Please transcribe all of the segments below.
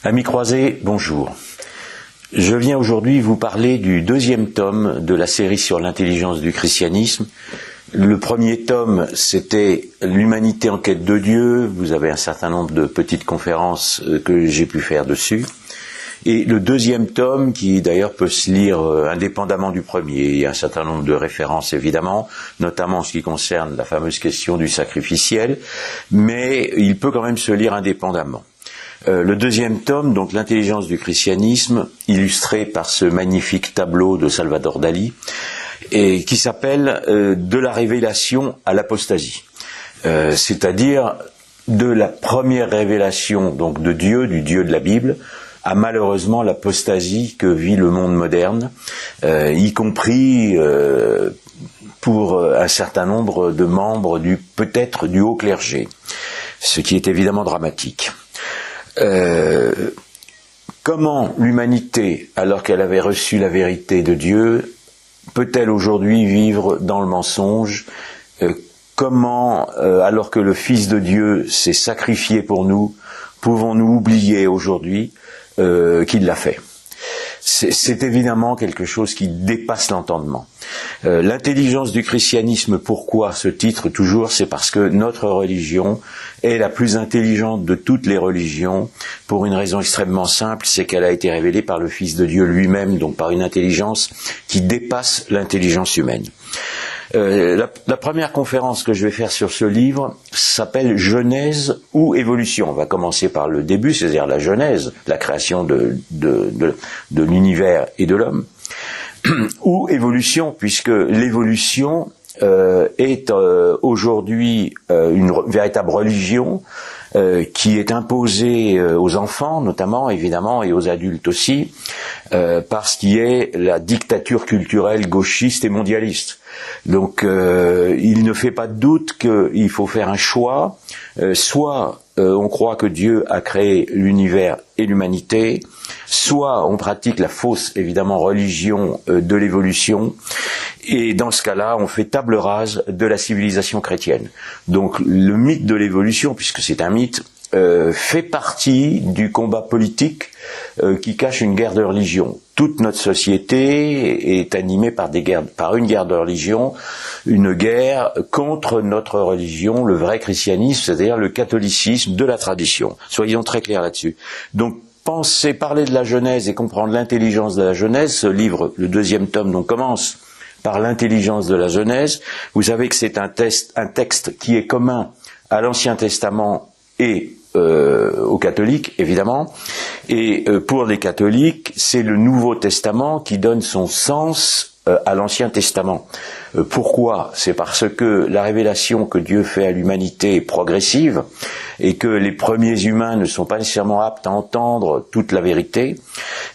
Amis croisés, bonjour. Je viens aujourd'hui vous parler du deuxième tome de la série sur l'intelligence du christianisme. Le premier tome, c'était l'humanité en quête de Dieu. Vous avez un certain nombre de petites conférences que j'ai pu faire dessus. Et le deuxième tome, qui d'ailleurs peut se lire indépendamment du premier, il y a un certain nombre de références évidemment, notamment en ce qui concerne la fameuse question du sacrificiel, mais il peut quand même se lire indépendamment. Le deuxième tome, donc l'intelligence du christianisme, illustré par ce magnifique tableau de Salvador Dali, et qui s'appelle de la révélation à l'apostasie, c'est-à-dire de la première révélation donc de Dieu, du Dieu de la Bible, à malheureusement l'apostasie que vit le monde moderne, y compris pour un certain nombre de membres peut-être du haut clergé, ce qui est évidemment dramatique. Comment l'humanité, alors qu'elle avait reçu la vérité de Dieu, peut-elle aujourd'hui vivre dans le mensonge? Comment, alors que le Fils de Dieu s'est sacrifié pour nous, pouvons-nous oublier aujourd'hui qu'il l'a fait? C'est évidemment quelque chose qui dépasse l'entendement. L'intelligence du christianisme, pourquoi ce titre toujours? C'est parce que notre religion est la plus intelligente de toutes les religions, pour une raison extrêmement simple, c'est qu'elle a été révélée par le Fils de Dieu lui-même, donc par une intelligence qui dépasse l'intelligence humaine. La première conférence que je vais faire sur ce livre s'appelle Genèse ou évolution. On va commencer par le début, c'est-à-dire la genèse, la création de l'univers et de l'homme, ou évolution, puisque l'évolution est aujourd'hui une véritable religion qui est imposée aux enfants notamment, évidemment, et aux adultes aussi, par ce qui est la dictature culturelle gauchiste et mondialiste. Donc il ne fait pas de doute qu'il faut faire un choix, soit on croit que Dieu a créé l'univers et l'humanité, soit on pratique la fausse, évidemment, religion de l'évolution, et dans ce cas-là, on fait table rase de la civilisation chrétienne. Donc le mythe de l'évolution, puisque c'est un mythe, fait partie du combat politique qui cache une guerre de religion. Toute notre société est animée par une guerre de religion, une guerre contre notre religion, le vrai christianisme, c'est-à-dire le catholicisme de la tradition. Soyons très clairs là-dessus. Donc, parler de la Genèse et comprendre l'intelligence de la Genèse, ce livre, le deuxième tome, donc commence par l'intelligence de la Genèse. Vous savez que c'est un texte qui est commun à l'Ancien Testament et aux catholiques, évidemment. Et pour les catholiques, c'est le Nouveau Testament qui donne son sens à l'Ancien Testament. Pourquoi? C'est parce que la révélation que Dieu fait à l'humanité est progressive et que les premiers humains ne sont pas nécessairement aptes à entendre toute la vérité,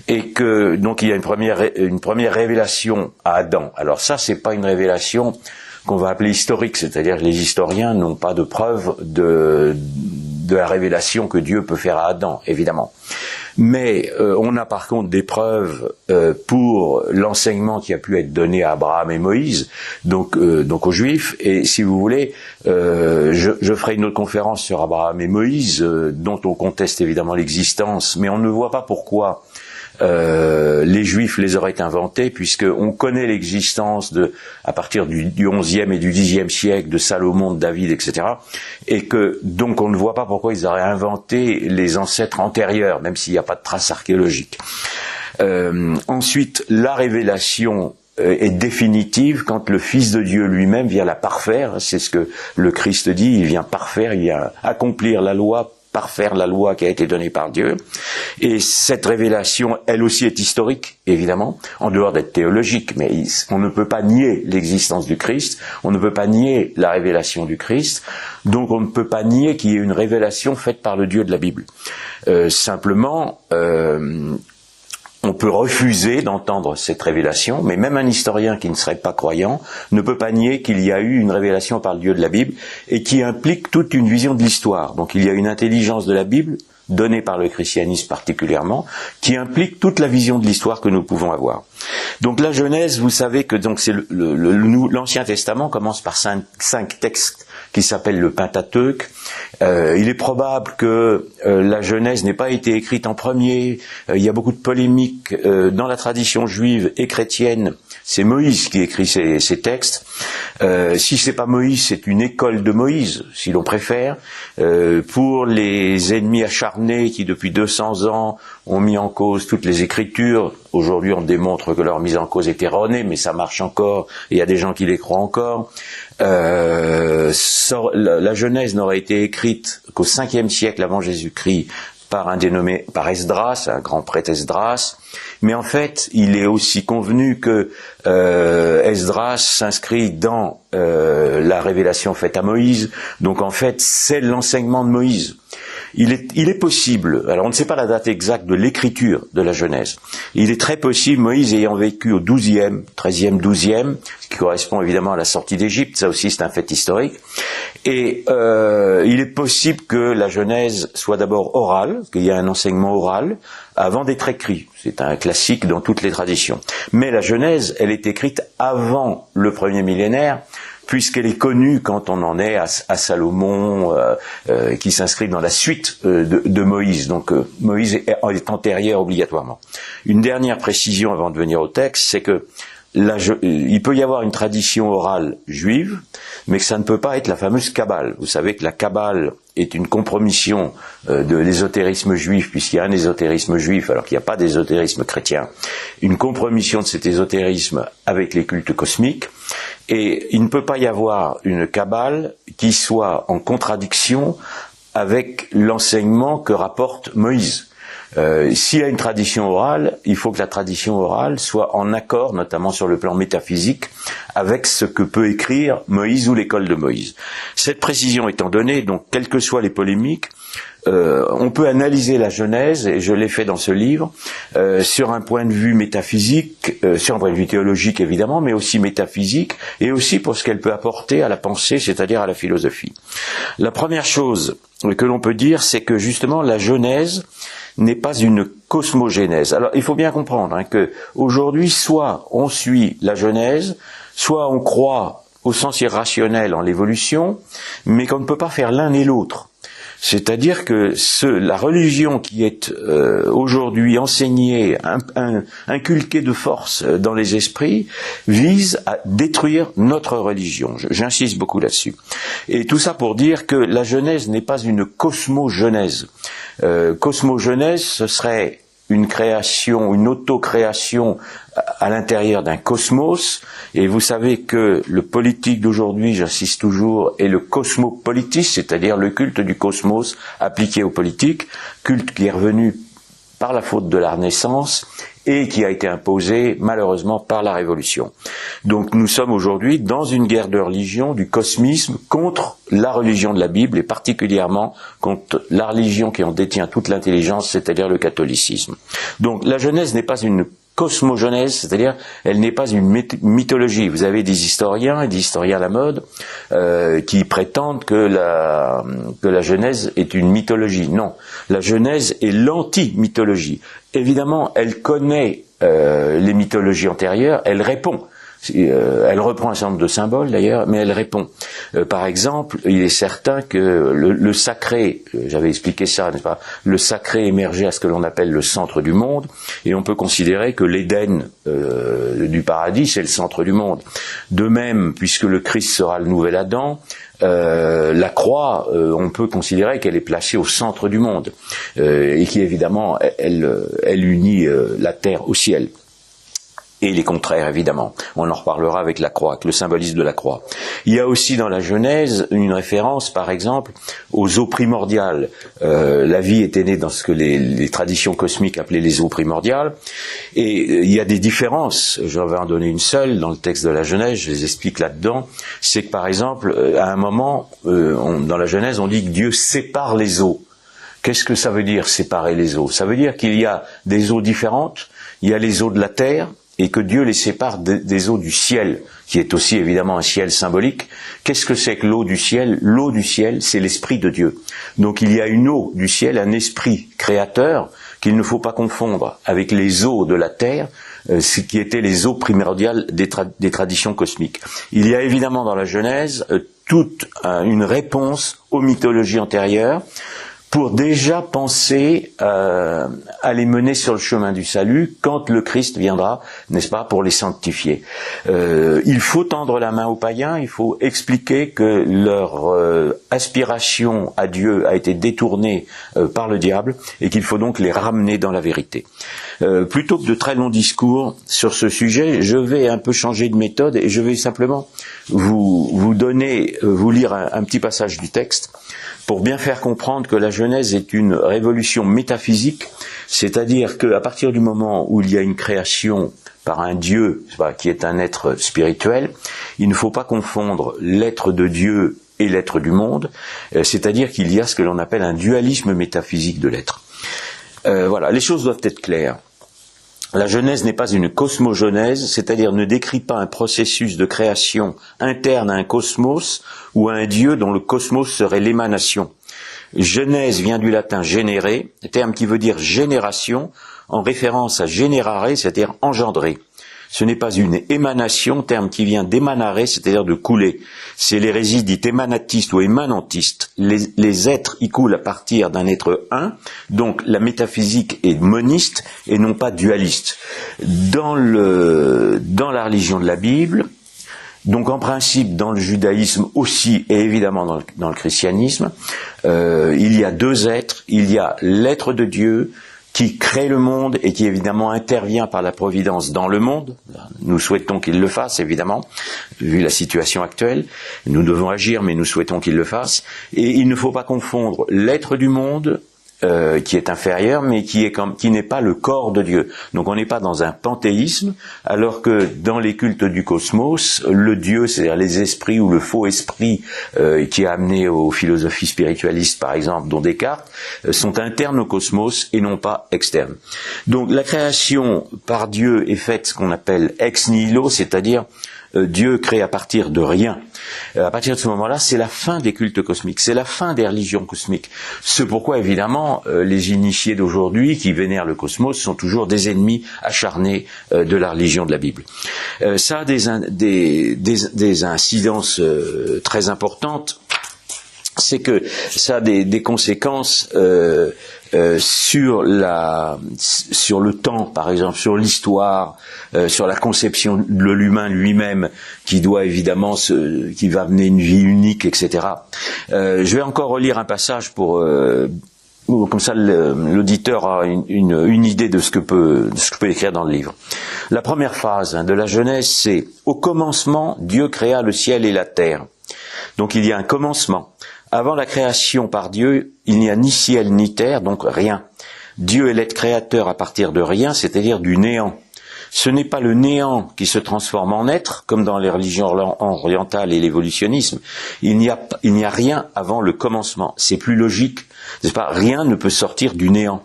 et que donc il y a une première révélation à Adam. Alors ça, c'est pas une révélation qu'on va appeler historique, c'est-à-dire que les historiens n'ont pas de preuve de la révélation que Dieu peut faire à Adam, évidemment. Mais on a par contre des preuves pour l'enseignement qui a pu être donné à Abraham et Moïse, donc aux Juifs. Et si vous voulez, je ferai une autre conférence sur Abraham et Moïse, dont on conteste évidemment l'existence, mais on ne voit pas pourquoi les Juifs les auraient inventés, puisqu'on connaît l'existence à partir du XIe et du Xe siècle de Salomon, de David, etc. Et que donc on ne voit pas pourquoi ils auraient inventé les ancêtres antérieurs, même s'il n'y a pas de traces archéologiques. Ensuite, la révélation est définitive quand le Fils de Dieu lui-même vient la parfaire. C'est ce que le Christ dit, il vient parfaire, il vient accomplir la loi, parfaire la loi qui a été donnée par Dieu. Et cette révélation, elle aussi, est historique, évidemment, en dehors d'être théologique, mais on ne peut pas nier l'existence du Christ, on ne peut pas nier la révélation du Christ, donc on ne peut pas nier qu'il y ait une révélation faite par le Dieu de la Bible. Simplement, on peut refuser d'entendre cette révélation, mais même un historien qui ne serait pas croyant ne peut pas nier qu'il y a eu une révélation par le Dieu de la Bible et qui implique toute une vision de l'histoire. Donc il y a une intelligence de la Bible donnée par le christianisme particulièrement, qui implique toute la vision de l'histoire que nous pouvons avoir. Donc la Genèse, vous savez que donc c'est l'Ancien Testament commence par cinq textes qui s'appellent le Pentateuque. Il est probable que la Genèse n'ait pas été écrite en premier. Il y a beaucoup de polémiques dans la tradition juive et chrétienne. C'est Moïse qui écrit ces textes. Si c'est pas Moïse, c'est une école de Moïse, si l'on préfère. Pour les ennemis acharnés qui, depuis 200 ans, ont mis en cause toutes les Écritures. Aujourd'hui, on démontre que leur mise en cause est erronée, mais ça marche encore. Il y a des gens qui les croient encore. La Genèse n'aurait été écrite qu'au 5e siècle avant Jésus-Christ par un dénommé par Esdras, un grand prêtre Esdras. Mais en fait, il est aussi convenu que Esdras s'inscrit dans la révélation faite à Moïse. Donc en fait, c'est l'enseignement de Moïse. Il est possible, alors on ne sait pas la date exacte de l'écriture de la Genèse, il est très possible, Moïse ayant vécu au 12e, 13e, 12e, ce qui correspond évidemment à la sortie d'Égypte, ça aussi c'est un fait historique, et il est possible que la Genèse soit d'abord orale, qu'il y ait un enseignement oral, avant d'être écrit. C'est un classique dans toutes les traditions. Mais la Genèse, elle est écrite avant le premier millénaire, puisqu'elle est connue quand on en est à Salomon, qui s'inscrit dans la suite de Moïse. Donc Moïse est antérieur obligatoirement. Une dernière précision avant de venir au texte, c'est que il peut y avoir une tradition orale juive, mais que ça ne peut pas être la fameuse Kabbale. Vous savez que la Kabbale est une compromission de l'ésotérisme juif, puisqu'il y a un ésotérisme juif, alors qu'il n'y a pas d'ésotérisme chrétien, une compromission de cet ésotérisme avec les cultes cosmiques, et il ne peut pas y avoir une Kabbale qui soit en contradiction avec l'enseignement que rapporte Moïse. S'il y a une tradition orale, il faut que la tradition orale soit en accord, notamment sur le plan métaphysique, avec ce que peut écrire Moïse ou l'école de Moïse. Cette précision étant donnée, donc quelles que soient les polémiques, on peut analyser la Genèse, et je l'ai fait dans ce livre, sur un point de vue métaphysique, sur un point de vue théologique évidemment, mais aussi métaphysique, et aussi pour ce qu'elle peut apporter à la pensée, c'est-à-dire à la philosophie. La première chose que l'on peut dire, c'est que justement la Genèse n'est pas une cosmogénèse. Alors il faut bien comprendre que aujourd'hui, soit on suit la Genèse, soit on croit au sens irrationnel en l'évolution, mais qu'on ne peut pas faire l'un et l'autre. C'est-à-dire que la religion qui est aujourd'hui enseignée, inculquée de force dans les esprits, vise à détruire notre religion. J'insiste beaucoup là-dessus. Et tout ça pour dire que la Genèse n'est pas une cosmogenèse. Cosmogenèse, ce serait une création, une auto-création à l'intérieur d'un cosmos, et vous savez que le politique d'aujourd'hui, j'insiste toujours, est le cosmopolitisme, c'est-à-dire le culte du cosmos appliqué au politique, culte qui est revenu par la faute de la Renaissance et qui a été imposé malheureusement par la Révolution. Donc nous sommes aujourd'hui dans une guerre de religion, du cosmisme, contre la religion de la Bible et particulièrement contre la religion qui en détient toute l'intelligence, c'est-à-dire le catholicisme. Donc la Genèse n'est pas une cosmogenèse, c'est-à-dire elle n'est pas une mythologie. Vous avez des historiens et des historiens à la mode qui prétendent que la Genèse est une mythologie. Non, la Genèse est l'anti-mythologie. Évidemment, elle connaît les mythologies antérieures, elle répond. Elle reprend un certain nombre de symboles d'ailleurs, mais elle répond. Par exemple, il est certain que le sacré, j'avais expliqué ça, n'est-ce pas, le sacré émergeait à ce que l'on appelle le centre du monde, et on peut considérer que l'Éden du paradis, c'est le centre du monde. De même, puisque le Christ sera le nouvel Adam, la croix, on peut considérer qu'elle est placée au centre du monde, et qui évidemment, elle unit la terre au ciel. Et les contraires, évidemment. On en reparlera avec la croix, avec le symbolisme de la croix. Il y a aussi dans la Genèse une référence, par exemple, aux eaux primordiales. La vie était née dans ce que les traditions cosmiques appelaient les eaux primordiales. Et il y a des différences. Je vais en donner une seule dans le texte de la Genèse, je les explique là-dedans. C'est que, par exemple, à un moment, dans la Genèse, on dit que Dieu sépare les eaux. Qu'est-ce que ça veut dire, séparer les eaux? Ça veut dire qu'il y a des eaux différentes. Il y a les eaux de la terre, et que Dieu les sépare des eaux du ciel, qui est aussi évidemment un ciel symbolique. Qu'est-ce que c'est que l'eau du ciel? L'eau du ciel, c'est l'esprit de Dieu. Donc il y a une eau du ciel, un esprit créateur, qu'il ne faut pas confondre avec les eaux de la terre, ce qui étaient les eaux primordiales des traditions cosmiques. Il y a évidemment dans la Genèse toute une réponse aux mythologies antérieures, pour déjà penser à les mener sur le chemin du salut quand le Christ viendra, n'est-ce pas, pour les sanctifier. Il faut tendre la main aux païens, il faut expliquer que leur aspiration à Dieu a été détournée par le diable et qu'il faut donc les ramener dans la vérité. Plutôt que de très longs discours sur ce sujet, je vais un peu changer de méthode et je vais simplement vous lire un petit passage du texte pour bien faire comprendre que la Genèse est une révolution métaphysique, c'est-à-dire qu'à partir du moment où il y a une création par un Dieu qui est un être spirituel, il ne faut pas confondre l'être de Dieu et l'être du monde, c'est-à-dire qu'il y a ce que l'on appelle un dualisme métaphysique de l'être. Voilà, les choses doivent être claires. La Genèse n'est pas une cosmogenèse, c'est-à-dire ne décrit pas un processus de création interne à un cosmos ou à un Dieu dont le cosmos serait l'émanation. Genèse vient du latin générer, terme qui veut dire génération, en référence à generare, c'est-à-dire engendrer. Ce n'est pas une émanation, terme qui vient d'émanare, c'est-à-dire de couler. C'est l'hérésie dite émanatiste ou émanantiste. Les êtres y coulent à partir d'un être un, donc la métaphysique est moniste et non pas dualiste. Dans la religion de la Bible, donc en principe dans le judaïsme aussi et évidemment dans le christianisme, il y a deux êtres, il y a l'être de Dieu, qui crée le monde et qui évidemment intervient par la providence dans le monde. Nous souhaitons qu'il le fasse, évidemment, vu la situation actuelle. Nous devons agir, mais nous souhaitons qu'il le fasse. Et il ne faut pas confondre l'être du monde, qui est inférieur, mais qui n'est pas le corps de Dieu. Donc on n'est pas dans un panthéisme, alors que dans les cultes du cosmos, le Dieu, c'est-à-dire les esprits ou le faux esprit qui a amené aux philosophies spiritualistes, par exemple, dont Descartes, sont internes au cosmos et non pas externes. Donc la création par Dieu est faite ce qu'on appelle ex nihilo, c'est-à-dire Dieu crée à partir de rien. À partir de ce moment-là, c'est la fin des cultes cosmiques, c'est la fin des religions cosmiques. C'est pourquoi, évidemment, les initiés d'aujourd'hui qui vénèrent le cosmos sont toujours des ennemis acharnés de la religion de la Bible. Ça a des incidences très importantes. C'est que ça a des conséquences sur le temps, par exemple, sur l'histoire, sur la conception de l'humain lui-même, qui doit évidemment qui va mener une vie unique, etc. Je vais encore relire un passage pour comme ça l'auditeur a une idée de ce que peut écrire dans le livre. La première phrase de la Genèse, c'est « Au commencement, Dieu créa le ciel et la terre ». Donc il y a un commencement. Avant la création par Dieu, il n'y a ni ciel ni terre, donc rien. Dieu est l'être créateur à partir de rien, c'est-à-dire du néant. Ce n'est pas le néant qui se transforme en être, comme dans les religions orientales et l'évolutionnisme. Il n'y a rien avant le commencement. C'est plus logique, n'est-ce pas? Rien ne peut sortir du néant.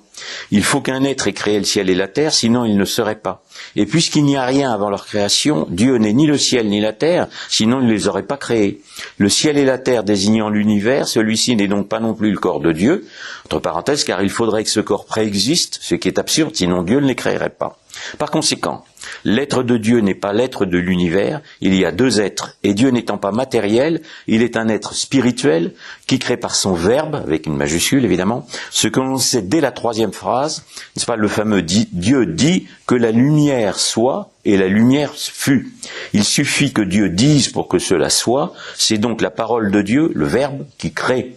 Il faut qu'un être ait créé le ciel et la terre, sinon il ne serait pas. Et puisqu'il n'y a rien avant leur création, Dieu n'est ni le ciel ni la terre, sinon il ne les aurait pas créés. Le ciel et la terre désignant l'univers, celui-ci n'est donc pas non plus le corps de Dieu, entre parenthèses, car il faudrait que ce corps préexiste, ce qui est absurde, sinon Dieu ne les créerait pas. Par conséquent, l'être de Dieu n'est pas l'être de l'univers, il y a deux êtres, et Dieu n'étant pas matériel, il est un être spirituel qui crée par son verbe, avec une majuscule évidemment, ce que l'on sait dès la troisième phrase, n'est-ce pas, le fameux Dieu dit que la lumière soit et la lumière fut. Il suffit que Dieu dise pour que cela soit, c'est donc la parole de Dieu, le verbe, qui crée.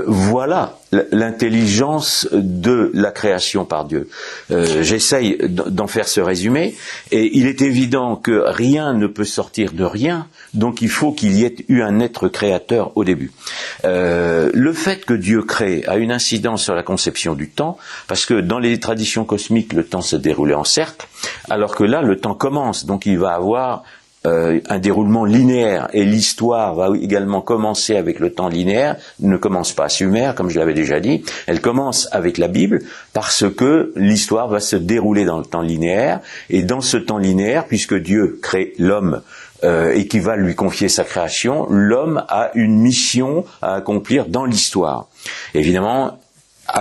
Voilà l'intelligence de la création par Dieu. J'essaye d'en faire ce résumé, et il est évident que rien ne peut sortir de rien, donc il faut qu'il y ait eu un être créateur au début. Le fait que Dieu crée a une incidence sur la conception du temps, parce que dans les traditions cosmiques, le temps se déroulait en cercle, alors que là, le temps commence, donc il va avoir un déroulement linéaire, et l'histoire va également commencer avec le temps linéaire, ne commence pas à Sumer, comme je l'avais déjà dit, elle commence avec la Bible, parce que l'histoire va se dérouler dans le temps linéaire, et dans ce temps linéaire, puisque Dieu crée l'homme, et qui va lui confier sa création, l'homme a une mission à accomplir dans l'histoire. Évidemment,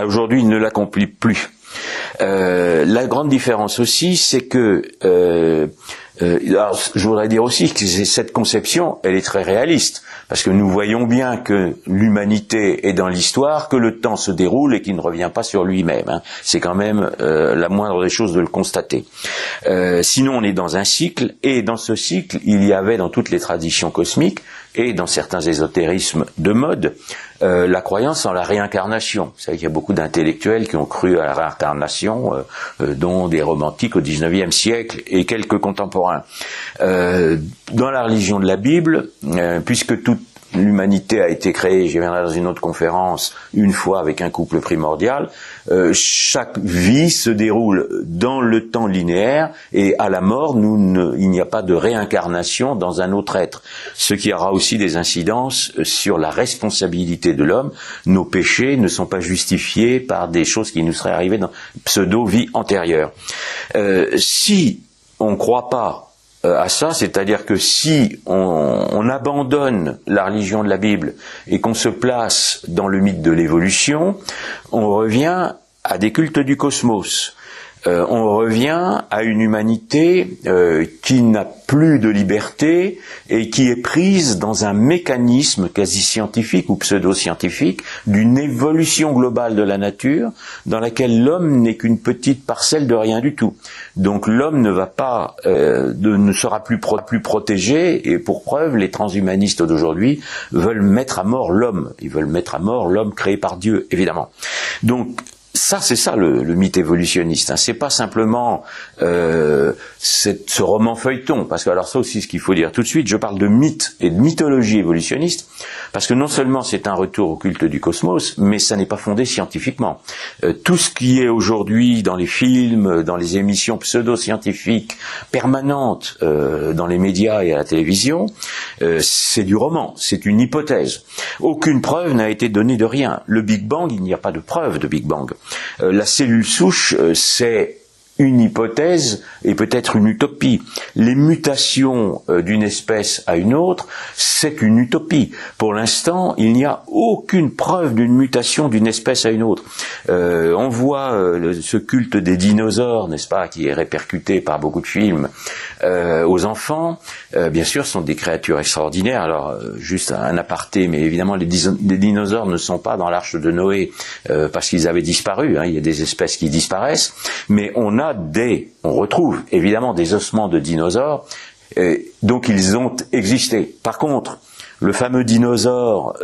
aujourd'hui, il ne l'accomplit plus. La grande différence aussi, c'est que alors, je voudrais dire aussi que cette conception, elle est très réaliste, parce que nous voyons bien que l'humanité est dans l'histoire, que le temps se déroule et qu'il ne revient pas sur lui-même. Hein. C'est quand même la moindre des choses de le constater. Sinon, on est dans un cycle, et dans ce cycle, il y avait dans toutes les traditions cosmiques, et dans certains ésotérismes de mode, la croyance en la réincarnation. Vous savez qu'il y a beaucoup d'intellectuels qui ont cru à la réincarnation, dont des romantiques au XIXe siècle et quelques contemporains. Dans la religion de la Bible, puisque toute l'humanité a été créée, j'y reviendrai dans une autre conférence, une fois avec un couple primordial, chaque vie se déroule dans le temps linéaire, et à la mort, il n'y a pas de réincarnation dans un autre être. Ce qui aura aussi des incidences sur la responsabilité de l'homme. Nos péchés ne sont pas justifiés par des choses qui nous seraient arrivées dans pseudo-vie antérieure. Si on ne croit pas à ça, c'est-à-dire que si on abandonne la religion de la Bible et qu'on se place dans le mythe de l'évolution, on revient à des cultes du cosmos. On revient à une humanité qui n'a plus de liberté et qui est prise dans un mécanisme quasi scientifique ou pseudo-scientifique d'une évolution globale de la nature dans laquelle l'homme n'est qu'une petite parcelle de rien du tout. Donc l'homme ne va pas, ne sera plus protégé, et pour preuve, les transhumanistes d'aujourd'hui veulent mettre à mort l'homme. Ils veulent mettre à mort l'homme créé par Dieu, évidemment. Donc ça, c'est ça le mythe évolutionniste. Hein. C'est pas simplement ce roman feuilleton, parce que alors ça aussi, ce qu'il faut dire tout de suite, je parle de mythe et de mythologie évolutionniste, parce que non seulement c'est un retour au culte du cosmos, mais ça n'est pas fondé scientifiquement. Tout ce qui est aujourd'hui dans les films, dans les émissions pseudo-scientifiques permanentes, dans les médias et à la télévision, c'est du roman, c'est une hypothèse. Aucune preuve n'a été donnée de rien. Le Big Bang, il n'y a pas de preuve de Big Bang. La cellule souche, c'est une hypothèse et peut-être une utopie. Les mutations d'une espèce à une autre, c'est une utopie. Pour l'instant, il n'y a aucune preuve d'une mutation d'une espèce à une autre. On voit ce culte des dinosaures, n'est-ce pas, qui est répercuté par beaucoup de films aux enfants. Bien sûr, ce sont des créatures extraordinaires. Alors, juste un aparté, mais évidemment, les dinosaures ne sont pas dans l'arche de Noé parce qu'ils avaient disparu. Hein. Il y a des espèces qui disparaissent, mais on retrouve évidemment des ossements de dinosaures, donc ils ont existé. Par contre, le fameux dinosaure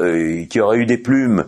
qui aurait eu des plumes,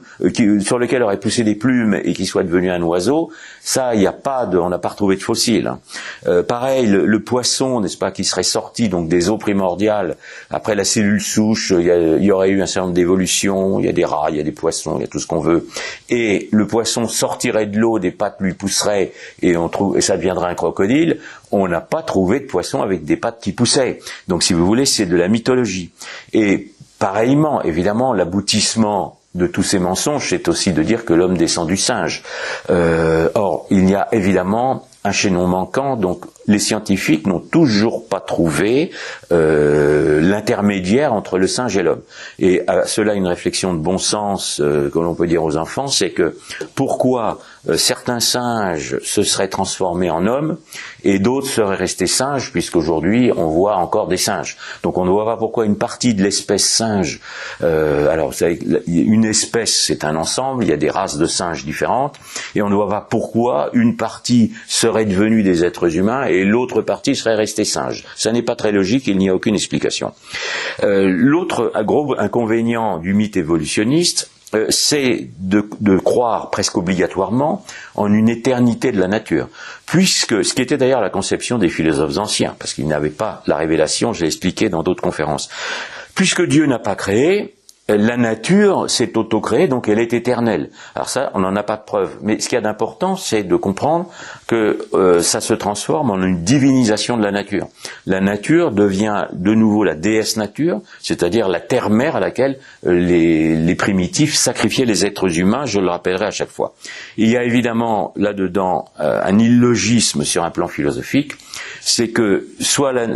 sur lequel aurait poussé des plumes et qui soit devenu un oiseau, ça, on n'a pas retrouvé de fossiles. Hein. Pareil, le poisson, n'est-ce pas, qui serait sorti donc des eaux primordiales après la cellule souche, il y aurait eu un certain nombre d'évolutions, il y a des rats, il y a des poissons, il y a tout ce qu'on veut, et le poisson sortirait de l'eau, des pattes lui pousseraient et ça deviendrait un crocodile. On n'a pas trouvé de poisson avec des pattes qui poussaient. Donc, si vous voulez, c'est de la mythologie. Et pareillement, évidemment, l'aboutissement de tous ces mensonges, c'est aussi de dire que l'homme descend du singe. Or, il y a évidemment un chaînon manquant, donc les scientifiques n'ont toujours pas trouvé l'intermédiaire entre le singe et l'homme. Et à cela, une réflexion de bon sens que l'on peut dire aux enfants, c'est que pourquoi certains singes se seraient transformés en hommes et d'autres seraient restés singes, puisqu'aujourd'hui on voit encore des singes. Donc on ne voit pas pourquoi une partie de l'espèce singe, alors vous savez, une espèce c'est un ensemble, il y a des races de singes différentes, et on ne voit pas pourquoi une partie serait devenue des êtres humains et l'autre partie serait restée singe. Ça n'est pas très logique, il n'y a aucune explication. L'autre gros inconvénient du mythe évolutionniste, c'est de croire presque obligatoirement en une éternité de la nature, puisque, ce qui était d'ailleurs la conception des philosophes anciens, parce qu'ils n'avaient pas la révélation, je l'ai expliqué dans d'autres conférences, puisque Dieu n'a pas créé, la nature s'est auto-créée, donc elle est éternelle. Alors ça, on n'en a pas de preuve. Mais ce qu'il y a d'important, c'est de comprendre que ça se transforme en une divinisation de la nature. La nature devient de nouveau la déesse nature, c'est-à-dire la terre-mère à laquelle les primitifs sacrifiaient les êtres humains, je le rappellerai à chaque fois. Il y a évidemment là-dedans un illogisme sur un plan philosophique, c'est que soit la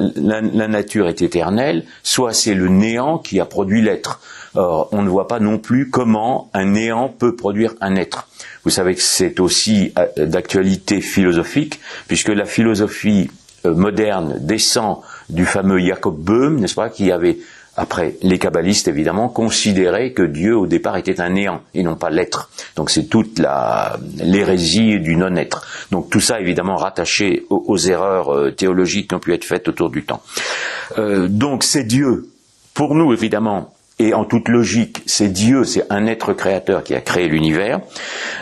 nature est éternelle, soit c'est le néant qui a produit l'être. Or, on ne voit pas non plus comment un néant peut produire un être. Vous savez que c'est aussi d'actualité philosophique, puisque la philosophie moderne descend du fameux Jacob Böhm, n'est-ce pas, qui avait, après les kabbalistes évidemment, considéré que Dieu au départ était un néant et non pas l'être. Donc c'est toute l'hérésie du non-être. Donc tout ça évidemment rattaché aux erreurs théologiques qui ont pu être faites autour du temps. Donc c'est Dieu, pour nous évidemment, et en toute logique, c'est Dieu, c'est un être créateur qui a créé l'univers.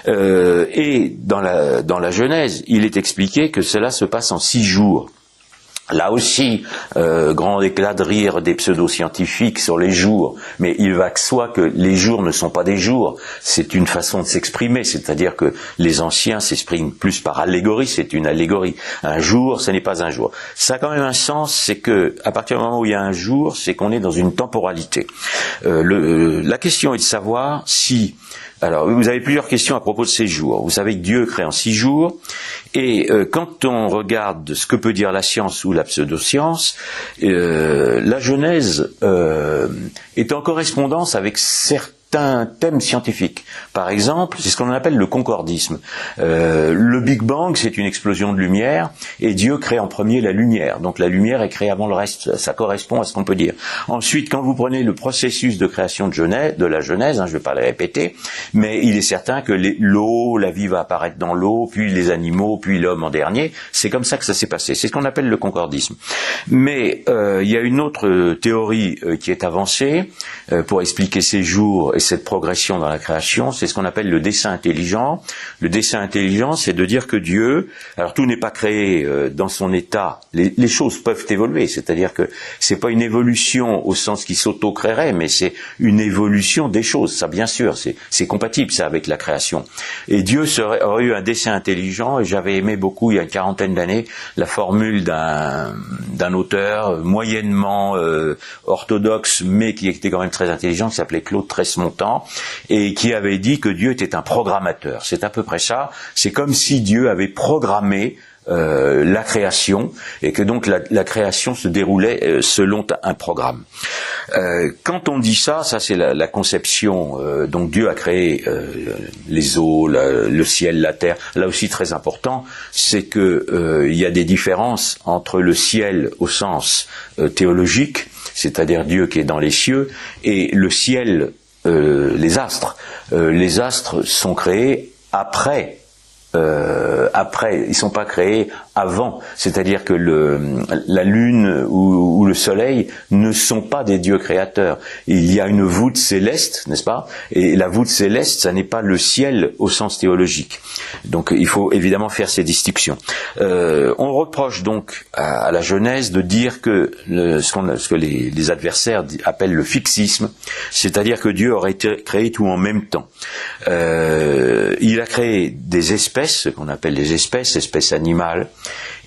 Et dans la Genèse, il est expliqué que cela se passe en 6 jours. Là aussi, grand éclat de rire des pseudo-scientifiques sur les jours, mais il va que soi que les jours ne sont pas des jours, c'est une façon de s'exprimer, c'est-à-dire que les anciens s'expriment plus par allégorie, c'est une allégorie. Un jour, ce n'est pas un jour. Ça a quand même un sens, c'est que à partir du moment où il y a un jour, c'est qu'on est dans une temporalité. La question est de savoir si... Alors, vous avez plusieurs questions à propos de ces jours. Vous savez que Dieu crée en 6 jours, et quand on regarde ce que peut dire la science ou la pseudoscience, la Genèse est en correspondance avec certains thèmes scientifiques. Par exemple, c'est ce qu'on appelle le concordisme. Le Big Bang, c'est une explosion de lumière, et Dieu crée en premier la lumière. Donc la lumière est créée avant le reste, ça correspond à ce qu'on peut dire. Ensuite, quand vous prenez le processus de création de la Genèse, je ne vais pas le répéter, mais il est certain que l'eau, la vie va apparaître dans l'eau, puis les animaux, puis l'homme en dernier. C'est comme ça que ça s'est passé. C'est ce qu'on appelle le concordisme. Mais il y a une autre théorie qui est avancée pour expliquer ces jours et cette progression dans la création, c'est ce qu'on appelle le dessein intelligent. Le dessein intelligent, c'est de dire que Dieu, alors tout n'est pas créé dans son état, les choses peuvent évoluer, c'est-à-dire que c'est pas une évolution au sens qui s'auto-créerait, mais c'est une évolution des choses, ça bien sûr, c'est compatible ça avec la création. Et Dieu aurait eu un dessein intelligent, et j'avais aimé beaucoup il y a une 40aine d'années la formule d'un auteur moyennement orthodoxe, mais qui était quand même très intelligent, qui s'appelait Claude Tresmontant, et qui avait dit que Dieu était un programmateur. C'est à peu près ça. C'est comme si Dieu avait programmé la création, et que donc la création se déroulait selon un programme. Quand on dit ça c'est la conception. Donc Dieu a créé les eaux, le ciel, la terre. Là aussi très important, c'est que il y a des différences entre le ciel au sens théologique, c'est-à-dire Dieu qui est dans les cieux, et le ciel, les astres. Les astres sont créés après, ils sont pas créés avant, c'est-à-dire que la lune ou le soleil ne sont pas des dieux créateurs. Il y a une voûte céleste, n'est-ce pas? Et la voûte céleste, ça n'est pas le ciel au sens théologique. Donc il faut évidemment faire ces distinctions. On reproche donc à la Genèse de dire que ce que les adversaires appellent le fixisme, c'est-à-dire que Dieu aurait créé tout en même temps. Il a créé des espèces, ce qu'on appelle les espèces animales,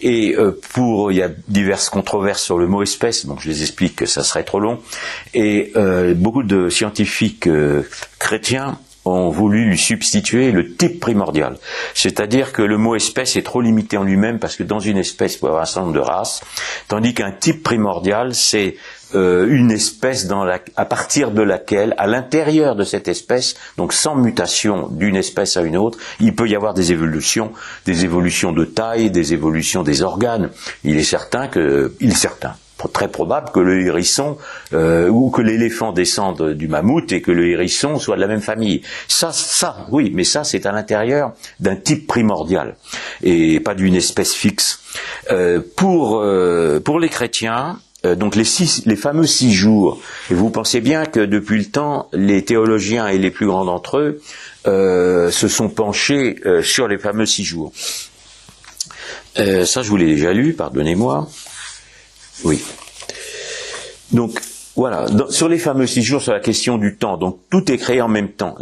et il y a diverses controverses sur le mot espèce, donc je les explique que ça serait trop long, et beaucoup de scientifiques chrétiens ont voulu lui substituer le type primordial. C'est-à-dire que le mot espèce est trop limité en lui-même, parce que dans une espèce, il peut y avoir un certain nombre de races, tandis qu'un type primordial, c'est une espèce à partir de laquelle, à l'intérieur de cette espèce, donc sans mutation d'une espèce à une autre, il peut y avoir des évolutions de taille, des évolutions des organes. Il est très probable que le hérisson ou que l'éléphant descende du mammouth et que le hérisson soit de la même famille. Oui, mais ça c'est à l'intérieur d'un type primordial et pas d'une espèce fixe. Pour les chrétiens, donc les fameux 6 jours, et vous pensez bien que depuis le temps, les théologiens et les plus grands d'entre eux se sont penchés sur les fameux 6 jours. Ça je vous l'ai déjà lu, pardonnez-moi. Oui. Donc, Voilà, sur les fameux 6 jours, sur la question du temps, donc tout est créé en même temps.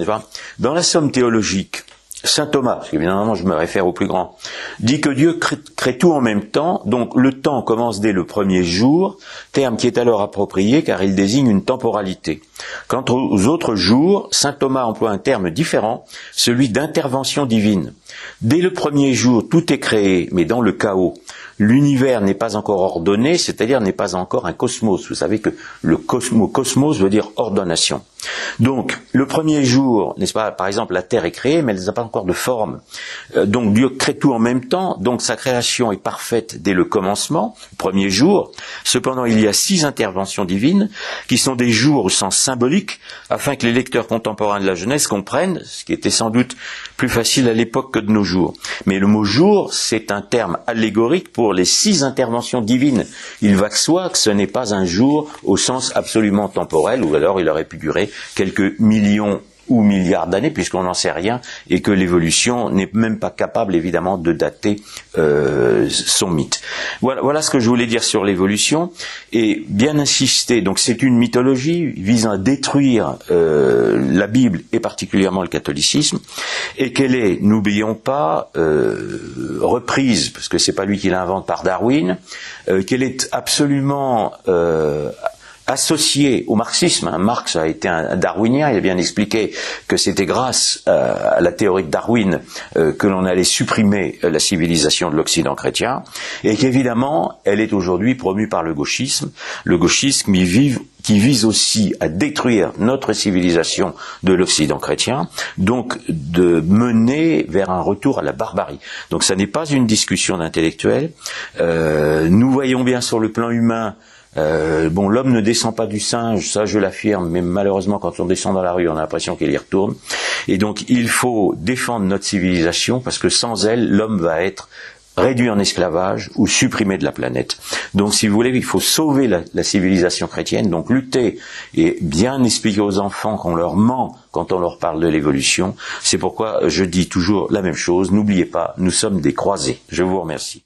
Dans la somme théologique, Saint Thomas, parce qu'évidemment je me réfère au plus grand, dit que Dieu crée tout en même temps, donc le temps commence dès le premier jour, terme qui est alors approprié car il désigne une temporalité. Quant aux autres jours, Saint Thomas emploie un terme différent, celui d'intervention divine. Dès le premier jour, tout est créé, mais dans le chaos. L'univers n'est pas encore ordonné, c'est-à-dire n'est pas encore un cosmos. Vous savez que le cosmos veut dire ordonnation. Donc, le premier jour, n'est-ce pas, par exemple, la Terre est créée, mais elle n'a pas encore de forme. Donc, Dieu crée tout en même temps, donc sa création est parfaite dès le commencement, le premier jour. Cependant, il y a 6 interventions divines, qui sont des jours au sens symbolique, afin que les lecteurs contemporains de la Genèse comprennent, ce qui était sans doute plus facile à l'époque que de nos jours. Mais le mot jour, c'est un terme allégorique pour les 6 interventions divines. Il va que soit que ce n'est pas un jour au sens absolument temporel, ou alors il aurait pu durer quelques millions ou milliards d'années, puisqu'on n'en sait rien, et que l'évolution n'est même pas capable, évidemment, de dater son mythe. Voilà ce que je voulais dire sur l'évolution, et bien insister, donc c'est une mythologie visant à détruire la Bible, et particulièrement le catholicisme, et qu'elle est, n'oublions pas, reprise, parce que c'est pas lui qui l'invente, par Darwin, qu'elle est absolument associé au marxisme. Marx a été un darwinien, il a bien expliqué que c'était grâce à la théorie de Darwin que l'on allait supprimer la civilisation de l'Occident chrétien, et qu'évidemment, elle est aujourd'hui promue par le gauchisme qui vise aussi à détruire notre civilisation de l'Occident chrétien, donc de mener vers un retour à la barbarie. Donc ça n'est pas une discussion d'intellectuels. Nous voyons bien sur le plan humain, l'homme ne descend pas du singe, ça je l'affirme, mais malheureusement quand on descend dans la rue, on a l'impression qu'il y retourne. Et donc il faut défendre notre civilisation, parce que sans elle, l'homme va être réduit en esclavage ou supprimé de la planète. Donc si vous voulez, il faut sauver la civilisation chrétienne, donc lutter et bien expliquer aux enfants qu'on leur ment quand on leur parle de l'évolution. C'est pourquoi je dis toujours la même chose, n'oubliez pas, nous sommes des croisés. Je vous remercie.